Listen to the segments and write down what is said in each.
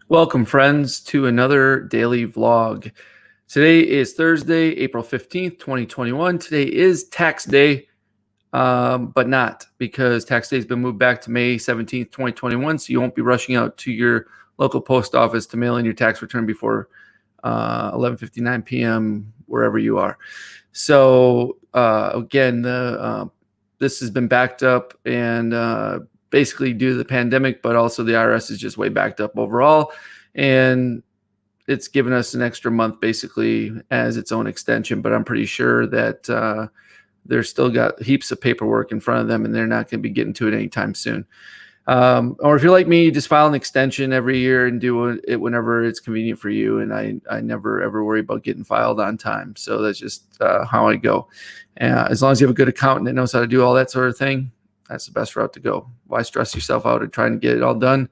Welcome, friends, to another daily vlog. Today is Thursday, April 15th, 2021. Today is tax day, but not because tax day has been moved back to May 17th, 2021. So you won't be rushing out to your local post office to mail in your tax return before 11:59 p.m. wherever you are. So again, this has been backed up and basically due to the pandemic, but also the IRS is just way backed up overall. And it's given us an extra month basically as its own extension, but I'm pretty sure that they're still got heaps of paperwork in front of them and they're not going to be getting to it anytime soon. Or if you're like me, just file an extension every year and do it whenever it's convenient for you. And I never ever worry about getting filed on time. So that's just how I go. As long as you have a good accountant that knows how to do all that sort of thing, that's the best route to go. Why stress yourself out and trying to get it all done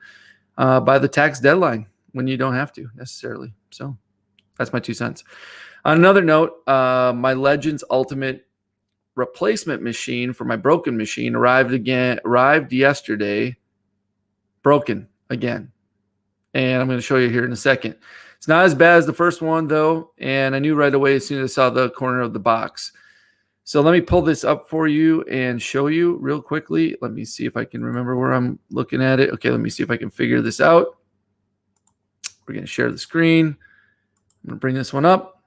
by the tax deadline when you don't have to necessarily? So that's my 2 cents. On another note, my Legends Ultimate replacement machine for my broken machine arrived yesterday, broken again. And I'm going to show you here in a second. It's not as bad as the first one though, and I knew right away as soon as I saw the corner of the box. So let me pull this up for you and show you real quickly. Let me see if I can remember where I'm looking at it. Okay, let me see if I can figure this out. We're going to share the screen. I'm going to bring this one up.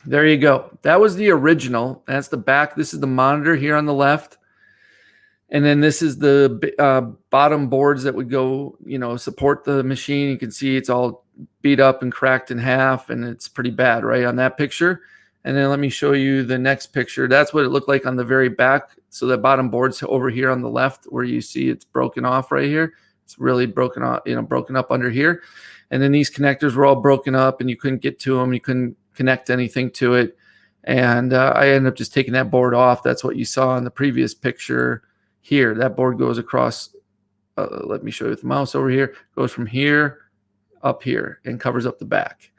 There you go. That was the original. That's the back. This is the monitor here on the left. And then this is the bottom boards that would go, support the machine. You can see it's all beat up and cracked in half, and it's pretty bad, right, on that picture. And then let me show you the next picture. That's what it looked like on the very back. So the bottom board's over here on the left where you see it's broken off right here. It's really broken off, broken up under here. And then these connectors were all broken up and you couldn't get to them. You couldn't connect anything to it. And I ended up just taking that board off. That's what you saw in the previous picture here. That board goes across, let me show you with the mouse over here, goes from here up here and covers up the back.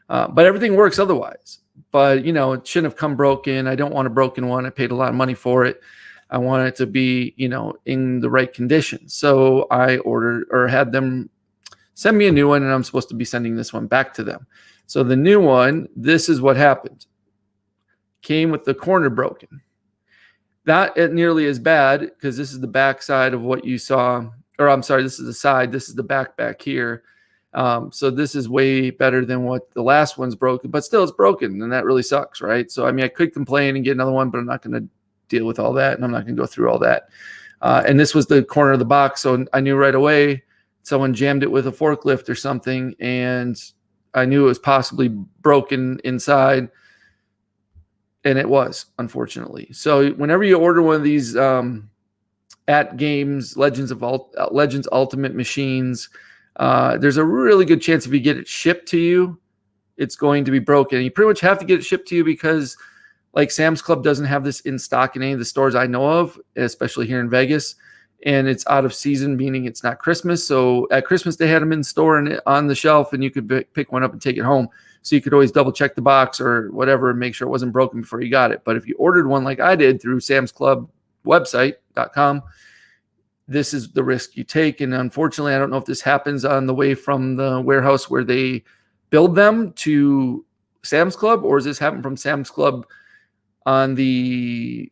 But everything works otherwise. But, it shouldn't have come broken. I don't want a broken one. I paid a lot of money for it. I want it to be, in the right condition. So I ordered or had them send me a new one, and I'm supposed to be sending this one back to them. So the new one, this is what happened. Came with the corner broken. Not nearly as bad because this is the back side of what you saw. Or I'm sorry, this is the side. This is the back here. So this is way better than what the last one's broken, but still it's broken, and that really sucks, right? So, I could complain and get another one, but I'm not going to deal with all that, and I'm not going to go through all that. And this was the corner of the box, so I knew right away someone jammed it with a forklift or something, and I knew it was possibly broken inside, and it was, unfortunately. So whenever you order one of these at Games Legends Ultimate machines, there's a really good chance if you get it shipped to you, it's going to be broken. And you pretty much have to get it shipped to you because like Sam's Club doesn't have this in stock in any of the stores I know of, especially here in Vegas. And it's out of season, meaning it's not Christmas. So at Christmas, they had them in store and on the shelf, and you could pick one up and take it home. So you could always double check the box or whatever and make sure it wasn't broken before you got it. But if you ordered one like I did through Sam's Club website.com, this is the risk you take. And unfortunately, I don't know if this happens on the way from the warehouse where they build them to Sam's Club, or does this happen from Sam's Club on the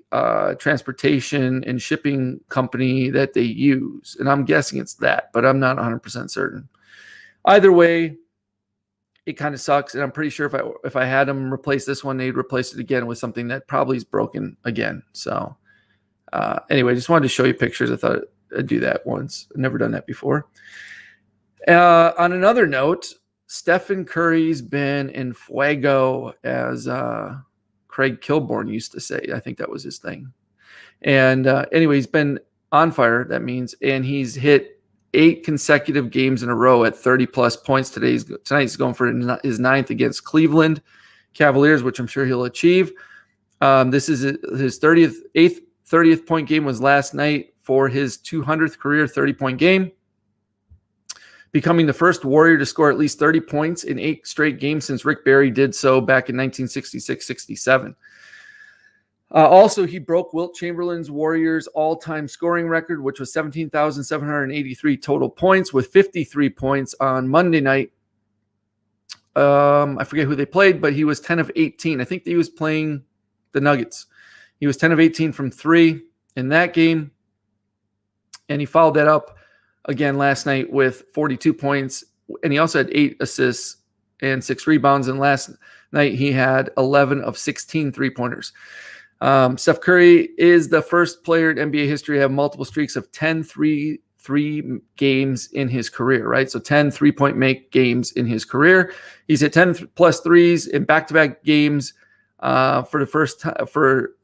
transportation and shipping company that they use? And I'm guessing it's that, but I'm not 100% certain. Either way, it kind of sucks. And I'm pretty sure if I had them replace this one, they'd replace it again with something that probably is broken again. So anyway, just wanted to show you pictures. I thought I'd do that once. I've never done that before. On another note, Stephen Curry's been in fuego, as Craig Kilborn used to say. I think that was his thing. And anyway, he's been on fire, that means, and he's hit 8 consecutive games in a row at 30-plus points. Tonight he's going for his 9th against Cleveland Cavaliers, which I'm sure he'll achieve. This is his 30th point game was last night for his 200th career 30-point game, becoming the first Warrior to score at least 30 points in 8 straight games since Rick Barry did so back in 1966-67. Also, he broke Wilt Chamberlain's Warriors all-time scoring record, which was 17,783 total points, with 53 points on Monday night. I forget who they played, but he was 10 of 18. I think he was playing the Nuggets. He was 10 of 18 from 3 in that game, and he followed that up again last night with 42 points, and he also had 8 assists and 6 rebounds, and last night he had 11 of 16 three-pointers. Steph Curry is the first player in NBA history to have multiple streaks of 10 three games in his career, right? So 10 3-point make games in his career. He's hit 10 plus threes in back-to-back games for the first time for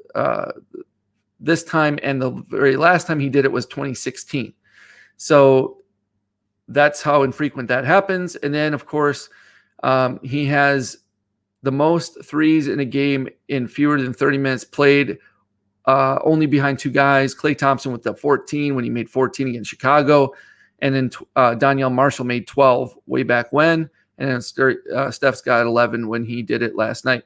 this time, and the very last time he did it was 2016. So that's how infrequent that happens. And then, of course, he has the most threes in a game in fewer than 30 minutes played, only behind 2 guys. Klay Thompson with the 14 when he made 14 against Chicago, and then Danielle Marshall made 12 way back when, and then Steph's got 11 when he did it last night.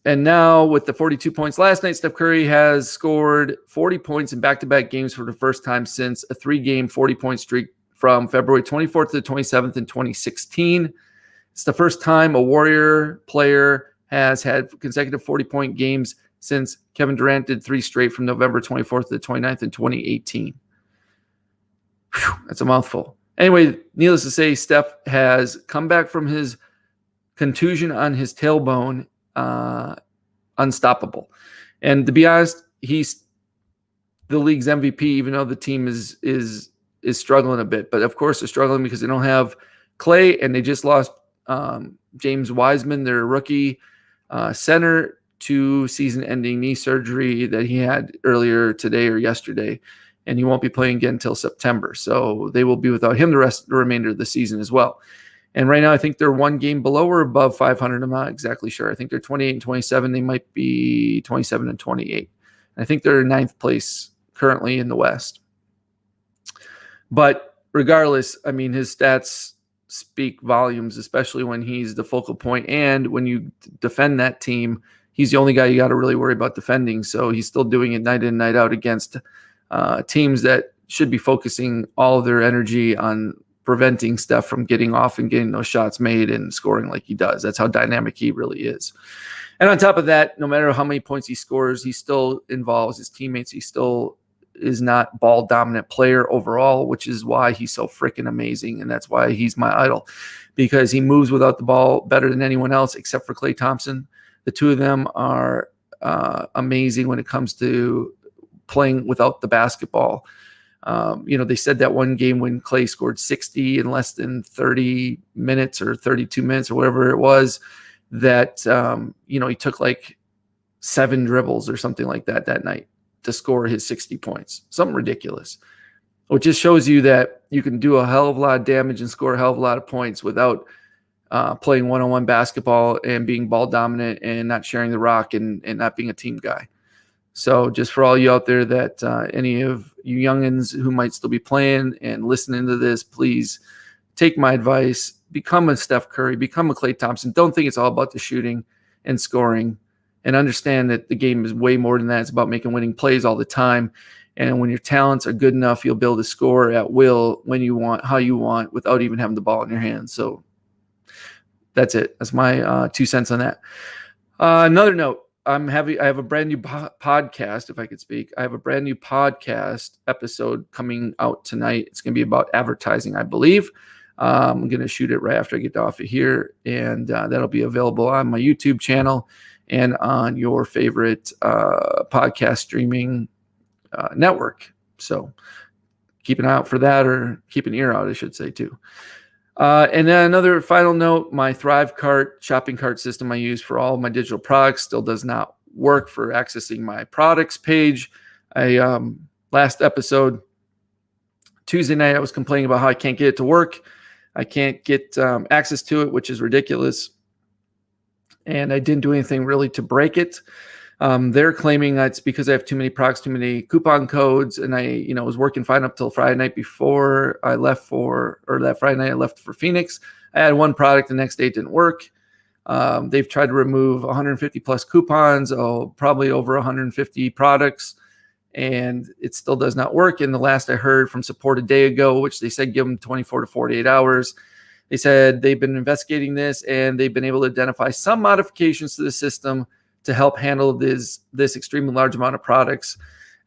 And now with the 42 points last night, Steph Curry has scored 40 points in back-to-back games for the first time since a 3-game 40-point streak from February 24th to the 27th in 2016. It's the first time a Warrior player has had consecutive 40-point games since Kevin Durant did 3 straight from November 24th to the 29th in 2018. Whew, that's a mouthful. Anyway, needless to say, Steph has come back from his contusion on his tailbone unstoppable. And to be honest, he's the league's MVP, even though the team is struggling a bit. But of course, they're struggling because they don't have Klay, and they just lost James Wiseman, their rookie center, to season-ending knee surgery that he had earlier today or yesterday, and he won't be playing again until September. So they will be without him the remainder of the season as well. And right now, I think they're 1 game below or above 500. I'm not exactly sure. I think they're 28 and 27. They might be 27 and 28. I think they're in 9th place currently in the West. But regardless, I mean, his stats speak volumes, especially when he's the focal point. And when you defend that team, he's the only guy you got to really worry about defending. So he's still doing it night in, night out against teams that should be focusing all of their energy on preventing Steph from getting off and getting those shots made and scoring like he does. That's how dynamic he really is. And on top of that, no matter how many points he scores, he still involves his teammates. He still is not ball dominant player overall, which is why he's so freaking amazing. And that's why he's my idol, because he moves without the ball better than anyone else except for Klay Thompson. The two of them are amazing when it comes to playing without the basketball. They said that one game when Klay scored 60 in less than 30 minutes or 32 minutes or whatever it was, that, he took like 7 dribbles or something like that night to score his 60 points. Something ridiculous. Which just shows you that you can do a hell of a lot of damage and score a hell of a lot of points without playing one-on-one basketball and being ball dominant and not sharing the rock and not being a team guy. So just for all you out there that any of you youngins who might still be playing and listening to this, please take my advice. Become a Steph Curry. Become a Klay Thompson. Don't think it's all about the shooting and scoring, and understand that the game is way more than that. It's about making winning plays all the time. And when your talents are good enough, you'll be able to score at will when you want, how you want, without even having the ball in your hands. So that's it. That's my 2 cents on that. Another note. I have a brand new podcast, if I could speak. I have a brand new podcast episode coming out tonight. It's going to be about advertising, I believe. I'm going to shoot it right after I get off of here, and that'll be available on my YouTube channel and on your favorite podcast streaming network. So keep an eye out for that, or keep an ear out, I should say, too. And then another final note, my Thrive Cart shopping cart system I use for all of my digital products still does not work for accessing my products page. Last episode, Tuesday night, I was complaining about how I can't get it to work. I can't get access to it, which is ridiculous. And I didn't do anything really to break it. They're claiming that it's because I have too many products, too many coupon codes, and I, was working fine up till Friday night before I left that Friday night I left for Phoenix. I had one product, the next day it didn't work. They've tried to remove 150 plus coupons, probably over 150 products, and it still does not work. And the last I heard from support a day ago, which they said give them 24 to 48 hours, they said they've been investigating this and they've been able to identify some modifications to the system to help handle this extremely large amount of products,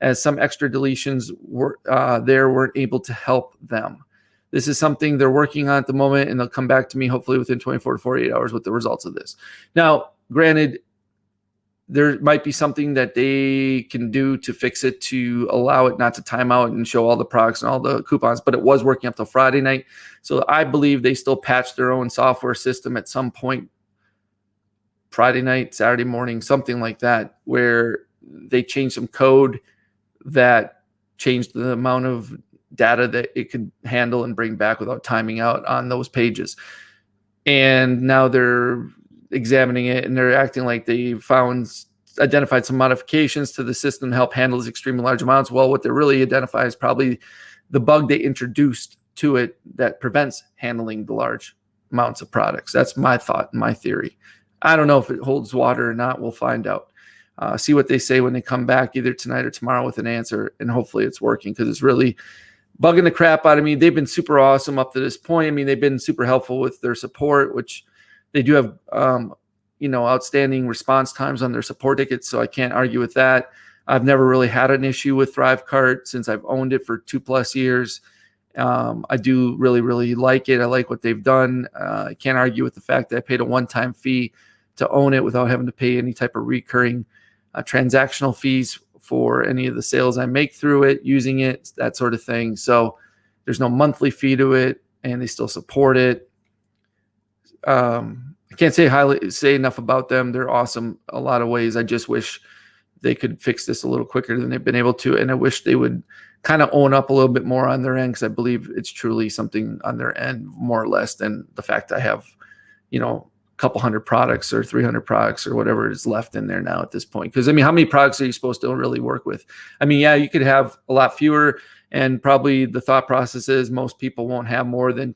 as some extra deletions weren't able to help them. This is something they're working on at the moment, and they'll come back to me hopefully within 24 to 48 hours with the results of this. Now, granted, there might be something that they can do to fix it to allow it not to time out and show all the products and all the coupons, but it was working up till Friday night. So I believe they still patched their own software system at some point Friday night, Saturday morning, something like that, where they changed some code that changed the amount of data that it could handle and bring back without timing out on those pages. And now they're examining it, and they're acting like they identified some modifications to the system to help handle these extremely large amounts. Well, what they really identify is probably the bug they introduced to it that prevents handling the large amounts of products. That's my thought, my theory. I don't know if it holds water or not. We'll find out. See what they say when they come back either tonight or tomorrow with an answer, and hopefully it's working, because it's really bugging the crap out of me. They've been super awesome up to this point. I mean, they've been super helpful with their support, which they do have, outstanding response times on their support tickets, so I can't argue with that. I've never really had an issue with ThriveCart since I've owned it for 2+ years. I do really, really like it. I like what they've done. I can't argue with the fact that I paid a one-time fee to own it without having to pay any type of recurring transactional fees for any of the sales I make through it, using it, that sort of thing. So there's no monthly fee to it, and they still support it. I can't say enough about them. They're awesome a lot of ways. I just wish they could fix this a little quicker than they've been able to, and I wish they would kind of own up a little bit more on their end, because I believe it's truly something on their end more or less than the fact I have, a couple hundred products or 300 products or whatever is left in there now at this point. Because, I mean, how many products are you supposed to really work with? I mean, yeah, you could have a lot fewer, and probably the thought process is most people won't have more than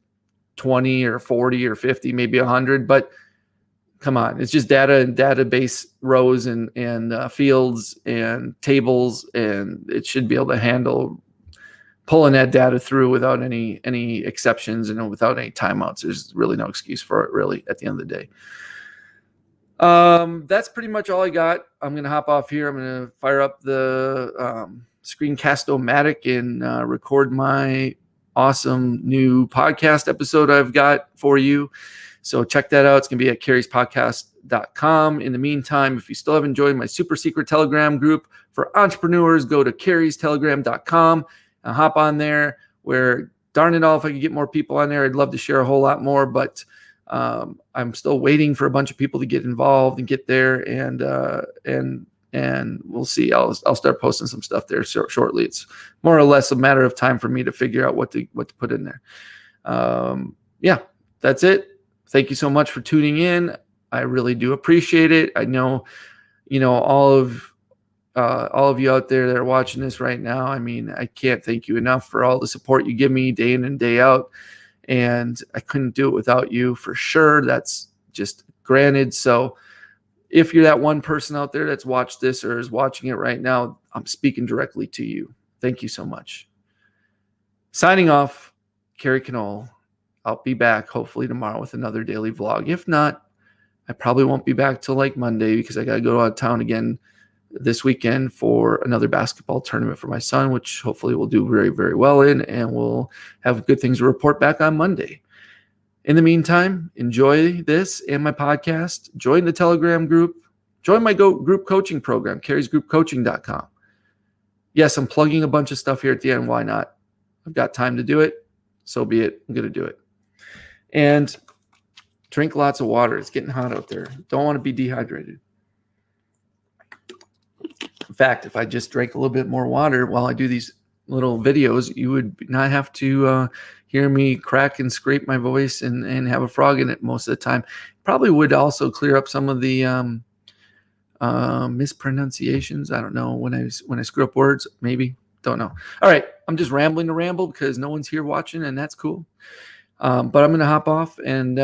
20 or 40 or 50, maybe 100, but come on, it's just data and database rows and fields and tables, and it should be able to handle pulling that data through without any exceptions and without any timeouts. There's really no excuse for it, really, at the end of the day. That's pretty much all I got. I'm going to hop off here. I'm going to fire up the Screencast-O-Matic and record my awesome new podcast episode I've got for you. So check that out. It's going to be at kerryspodcast.com. In the meantime, if you still haven't joined my super secret Telegram group for entrepreneurs, go to kerrystelegram.com and hop on there, where, darn it all, if I could get more people on there, I'd love to share a whole lot more, but I'm still waiting for a bunch of people to get involved and get there, and we'll see. I'll start posting some stuff there shortly. It's more or less a matter of time for me to figure out what to put in there. Yeah, that's it. Thank you so much for tuning in. I really do appreciate it. I know, all of you out there that are watching this right now. I mean, I can't thank you enough for all the support you give me day in and day out. And I couldn't do it without you, for sure. That's just granted. So if you're that one person out there that's watched this or is watching it right now, I'm speaking directly to you. Thank you so much. Signing off, Kerry Knoll. I'll be back hopefully tomorrow with another daily vlog. If not, I probably won't be back till like Monday, because I got to go out of town again this weekend for another basketball tournament for my son, which hopefully we'll do very, very well in, and we'll have good things to report back on Monday. In the meantime, enjoy this and my podcast. Join the Telegram group. Join my group coaching program, kerrysgroupcoaching.com. Yes, I'm plugging a bunch of stuff here at the end. Why not? I've got time to do it. So be it. I'm going to do it. And drink lots of water. It's getting hot out there. Don't want to be dehydrated. In fact, if I just drank a little bit more water while I do these little videos, you would not have to hear me crack and scrape my voice and have a frog in it most of the time. Probably would also clear up some of the mispronunciations. I don't know, when I screw up words, maybe. Don't know. All right, I'm just rambling to ramble because no one's here watching, and that's cool. But I'm going to hop off. And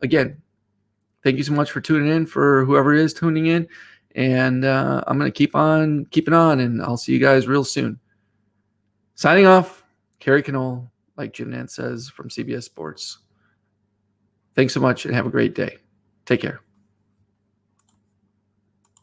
again, thank you so much for tuning in, for whoever is tuning in. And I'm going to keep on keeping on, and I'll see you guys real soon. Signing off, Kerry Knoll, like Jim Nantz says, from CBS Sports. Thanks so much and have a great day. Take care.